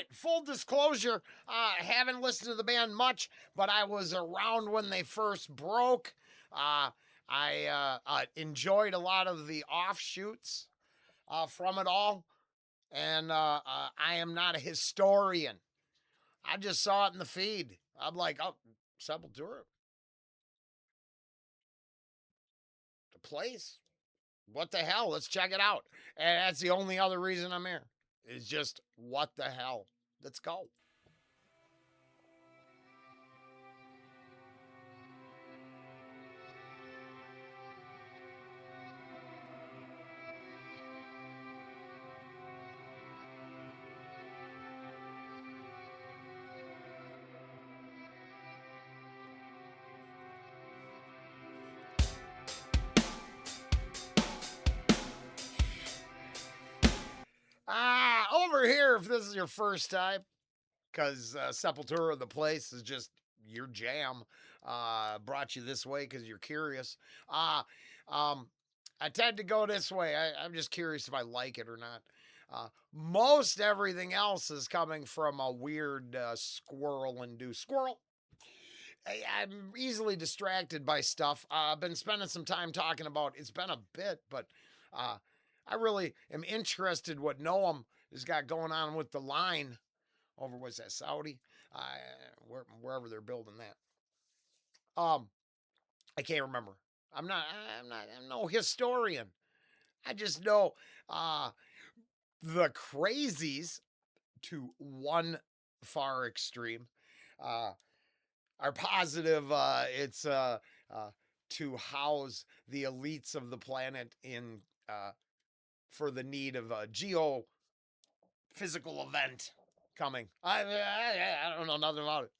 right, full disclosure, haven't listened to the band much, but I was around when they first broke. I enjoyed a lot of the offshoots from it all, and I am not a historian. I just saw it in the feed. I'm like, oh, Sepultura, the place. What the hell? Let's check it out. And that's the only other reason I'm here. Is just what the hell. Let's go. Over here, if this is your first time, because Sepultura, the place, is just your jam. Brought you this way because you're curious. Uh, um, I tend to go this way. I'm just curious if I like it or not. Most everything else is coming from a weird squirrel-induced squirrel. I'm easily distracted by stuff. I've been spending some time talking about. It's been a bit, but uh, I really am interested what Noam has got going on with the line over. Was that Saudi? Wherever they're building that. I can't remember. I'm not. I'm no historian. I just know the crazies to one far extreme. Uh, are positive. To house the elites of the planet in for the need of a geophysical event coming. I don't know nothing about it.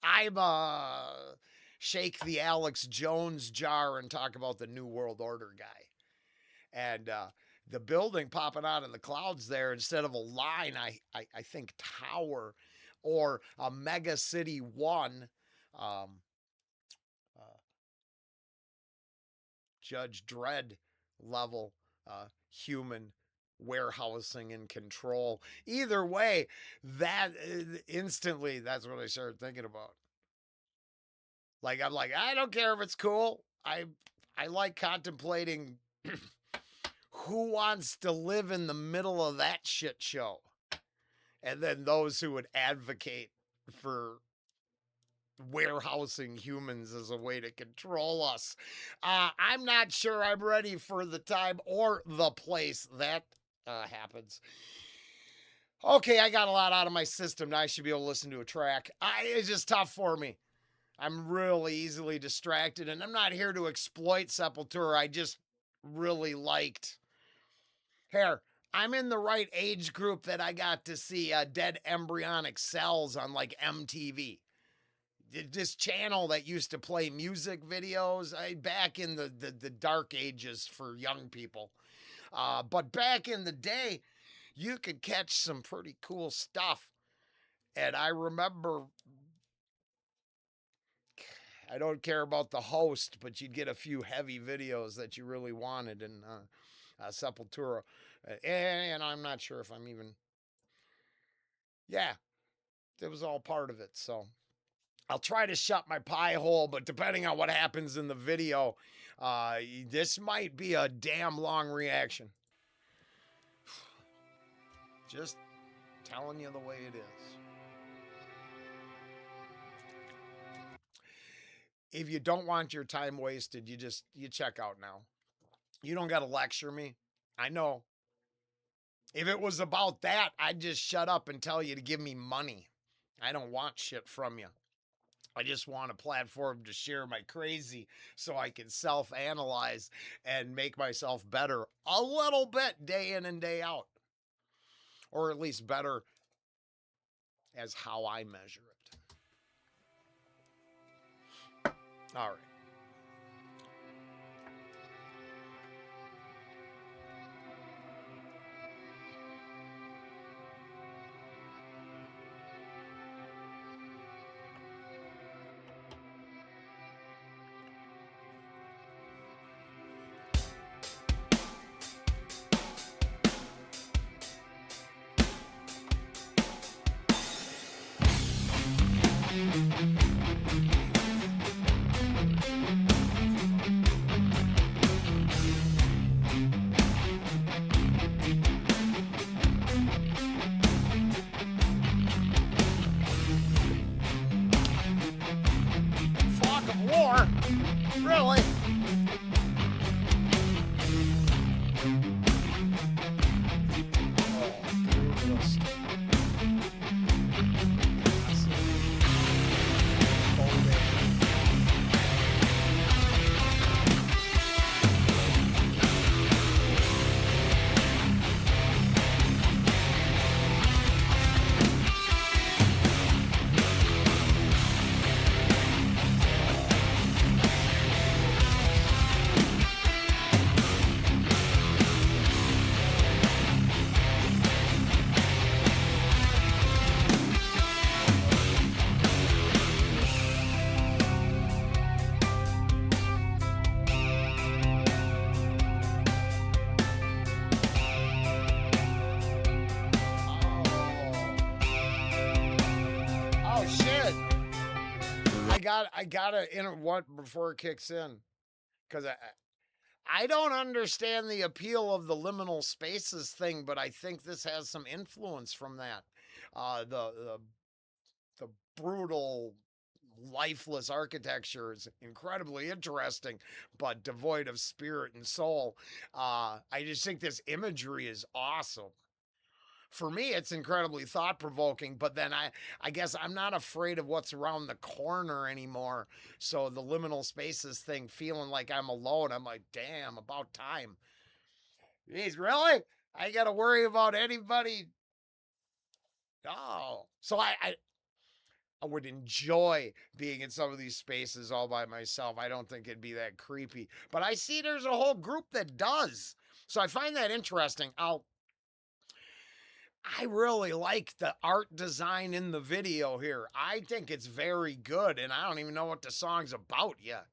I'm shake the Alex Jones jar and talk about the New World Order guy. And the building popping out of the clouds there, instead of a line, I think tower or a Mega City 1 um, Judge Dredd level human warehousing and control. Either way, that instantly, that's what I started thinking about. Like, I'm like, I don't care if it's cool. I like contemplating who wants to live in the middle of that shit show. And then those who would advocate for warehousing humans as a way to control us. I'm not sure I'm ready for the time or the place that happens. Okay, I got a lot out of my system. Now I should be able to listen to a track. It's just tough for me. I'm really easily distracted, and I'm not here to exploit Sepultura. I just really liked. Here, I'm in the right age group that I got to see dead embryonic cells on like MTV. This channel that used to play music videos back in the dark ages for young people. But back in the day, you could catch some pretty cool stuff. And I remember, I don't care about the host, but you'd get a few heavy videos that you really wanted in Sepultura. And I'm not sure if I'm even, yeah, it was all part of it. So I'll try to shut my pie hole, but depending on what happens in the video, this might be a damn long reaction. Just telling you the way it is. If you don't want your time wasted, you check out now. You don't got to lecture me. I know. If it was about that, I'd just shut up and tell you to give me money. I don't want shit from you. I just want a platform to share my crazy so I can self-analyze and make myself better a little bit day in and day out. Or at least better as how I measure it. All right. I gotta enter what before it kicks in because I don't understand the appeal of the liminal spaces thing, but I think this has some influence from that. The brutal, lifeless architecture is incredibly interesting, but devoid of spirit and soul. I just think this imagery is awesome. For me, it's incredibly thought provoking, but then I guess I'm not afraid of what's around the corner anymore. So the liminal spaces thing, feeling like I'm alone, I'm like, damn, about time. Jeez, really? I got to worry about anybody. Oh, so I would enjoy being in some of these spaces all by myself. I don't think it'd be that creepy, but I see there's a whole group that does. So I find that interesting. I really like the art design in the video here. I think it's very good, and I don't even know what the song's about yet.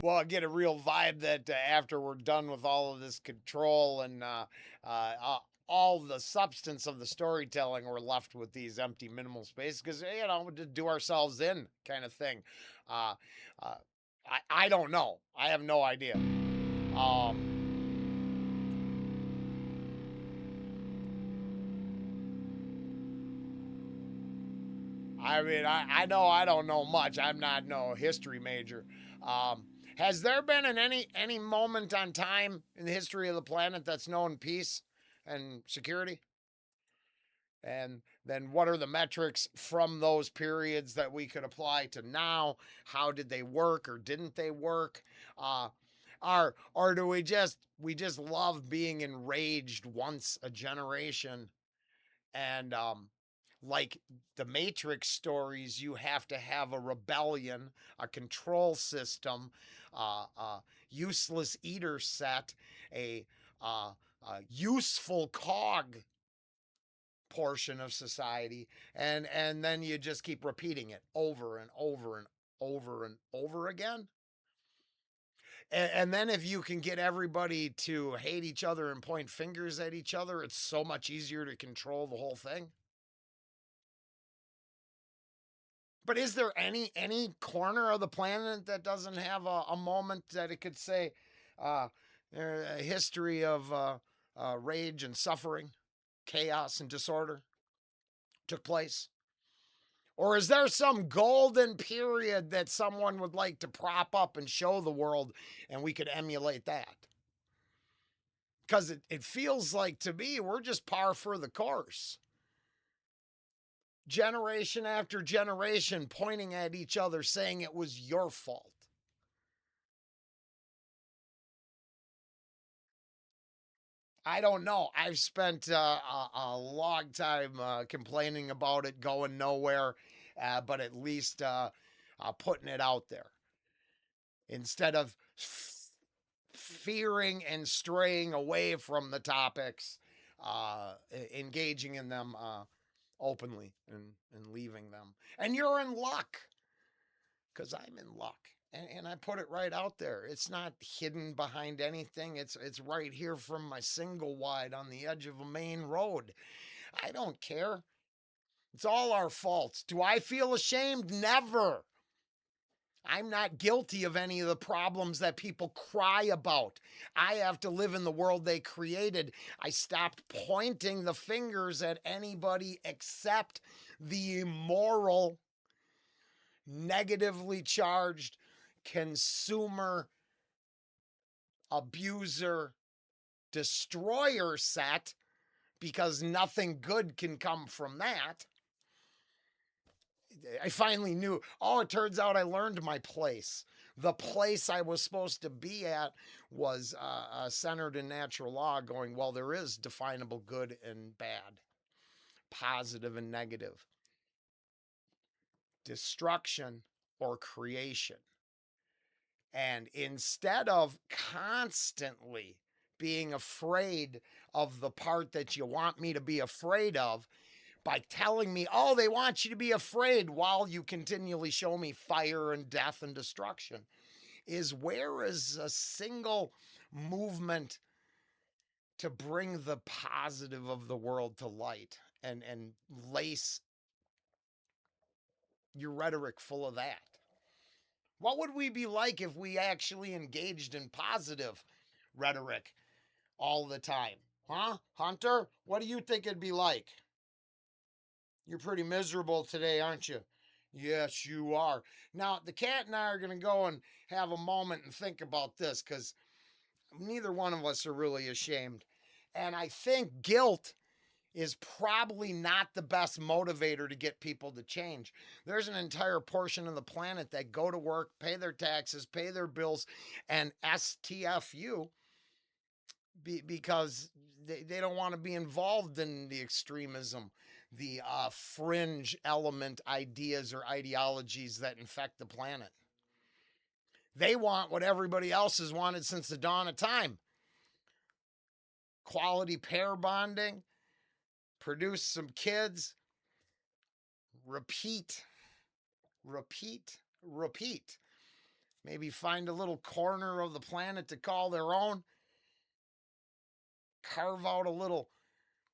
Well, I get a real vibe that after we're done with all of this control and all the substance of the storytelling, we're left with these empty minimal spaces because, to do ourselves in kind of thing. Uh, uh, I don't know. I have no idea. I mean, I know I don't know much. I'm not no history major. Um, has there been any moment on time in the history of the planet that's known peace and security? And then what are the metrics from those periods that we could apply to now? How did they work or didn't they work? Uh, or do we just love being enraged once a generation and like the Matrix stories, you have to have a rebellion, a control system, a useless eater set, a useful cog portion of society, and then you just keep repeating it over and over and over and over again. And then if you can get everybody to hate each other and point fingers at each other, it's so much easier to control the whole thing. But is there any corner of the planet that doesn't have a moment that it could say uh, a history of rage and suffering, chaos and disorder took place? Or is there some golden period that someone would like to prop up and show the world and we could emulate that? Because it feels like to me we're just par for the course. Generation after generation pointing at each other saying it was your fault. I don't know. I've spent a long time complaining about it going nowhere, but at least putting it out there instead of fearing and straying away from the topics, engaging in them openly and leaving them. And you're in luck because I'm in luck. And I put it right out there. It's not hidden behind anything. It's right here from my single wide on the edge of a main road. I don't care. It's all our faults. Do I feel ashamed? Never. I'm not guilty of any of the problems that people cry about. I have to live in the world they created. I stopped pointing the fingers at anybody except the immoral, negatively charged consumer, abuser, destroyer set, because nothing good can come from that. I finally knew, oh, it turns out I learned my place. The place I was supposed to be at was centered in natural law, going, well, there is definable good and bad, positive and negative, destruction or creation. And instead of constantly being afraid of the part that you want me to be afraid of, by telling me, oh, they want you to be afraid while you continually show me fire and death and destruction, is where is a single movement to bring the positive of the world to light and lace your rhetoric full of that? What would we be like if we actually engaged in positive rhetoric all the time? Huh? Hunter, what do you think it'd be like? You're pretty miserable today, aren't you? Yes, you are. Now, the cat and I are going to go and have a moment and think about this because neither one of us are really ashamed. And I think guilt is probably not the best motivator to get people to change. There's an entire portion of the planet that go to work, pay their taxes, pay their bills, and STFU because they don't want to be involved in the extremism, the fringe element ideas or ideologies that infect the planet. They want what everybody else has wanted since the dawn of time: quality pair bonding, produce some kids, repeat, repeat, repeat. Maybe find a little corner of the planet to call their own. Carve out a little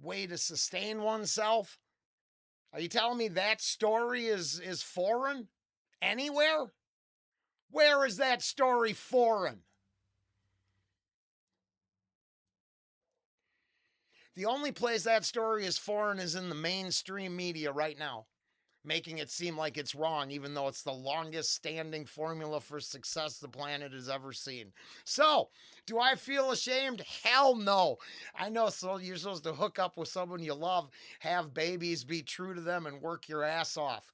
way to sustain oneself. Are you telling me that story is foreign? Anywhere? Where is that story foreign? The only place that story is foreign is in the mainstream media right now, making it seem like it's wrong, even though it's the longest standing formula for success the planet has ever seen. So, do I feel ashamed? Hell no. I know, so you're supposed to hook up with someone you love, have babies, be true to them, and work your ass off.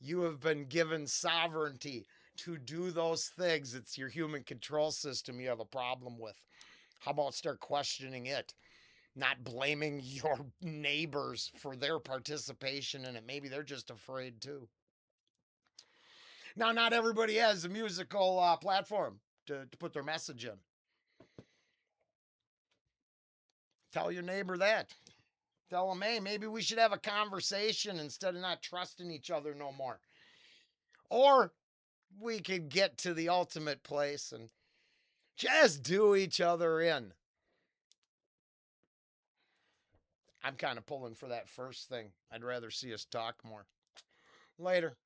You have been given sovereignty to do those things. It's your human control system you have a problem with. How about start questioning it? Not blaming your neighbors for their participation in it. Maybe they're just afraid too. Now, not everybody has a musical platform to put their message in. Tell your neighbor that. Tell them, hey, maybe we should have a conversation instead of not trusting each other no more. Or we could get to the ultimate place and just do each other in. I'm kind of pulling for that first thing. I'd rather see us talk more. Later.